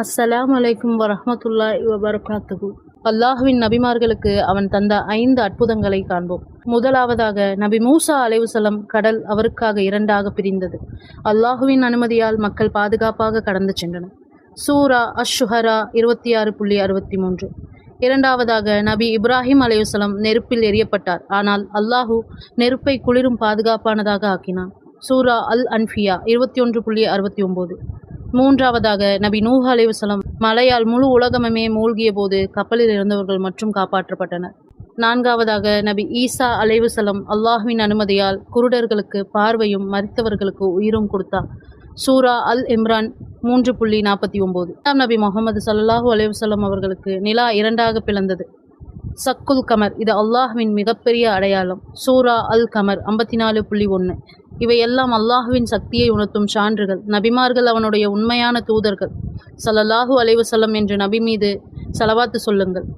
அஸ்ஸலாமு அலைக்கும் வரஹ்மத்துல்லாஹி வபரகாத்துஹு. அல்லாஹ்வின் நபிமார்களுக்கு அவன் தந்த 5 அற்புதங்களை காண்போம். முதலாவதாக நபி மூசா அலைஹிஸ்ஸலாம் கடல் அவருக்காக 2ஆக பிரிந்தது. அல்லாஹ்வின் அனுமதியால் மக்கள் பாதுகாப்பாக கடந்து சென்றனர். சூரா அஷ்-ஷுஹரா 26.63. இரண்டாவதாக நபி இப்ராஹிம் அலைஹிஸ்ஸலாம் நெருப்பில் எரியப்பட்டார். ஆனால் அல்லாஹு நெருப்பை குளிரும் பாதுகாப்பானதாக ஆக்கினான். சூரா அல் அன்ஃபியா 21.69. மூன்றாவதாக நபி நூஹ் அலைஹிஸ்ஸலாம் மழையால் முழு உலகமுமே மூழ்கிய போது கப்பலில் இருந்தவர்கள் மற்றும் காப்பாற்றப்பட்டனர். நான்காவதாக நபி ஈசா அலைஹிஸ்ஸலாம் அல்லாஹ்வின் அனுமதியால் குருடர்களுக்கு பார்வையும் மரித்தவர்களுக்கு உயிரும் கொடுத்தார். சூரா அல் இம்ரான் 3.49. நபி முகமது ஸல்லல்லாஹு அலைஹி வஸல்லம் அவர்களுக்கு நிலா 2ஆக பிளந்தது. சக்குல் கமர் இது அல்லாஹ்வின் மிகப்பெரிய அடையாளம். சூரா அல் கமர் 54.1. இவையெல்லாம் அல்லாஹ்வின் சக்தியை உணர்த்தும் சான்றுகள். நபிமார்கள் அவனுடைய உண்மையான தூதர்கள். ஸல்லல்லாஹு அலைஹி வஸல்லம் என்ற நபி மீது ஸலவாத்து சொல்லுங்கள்.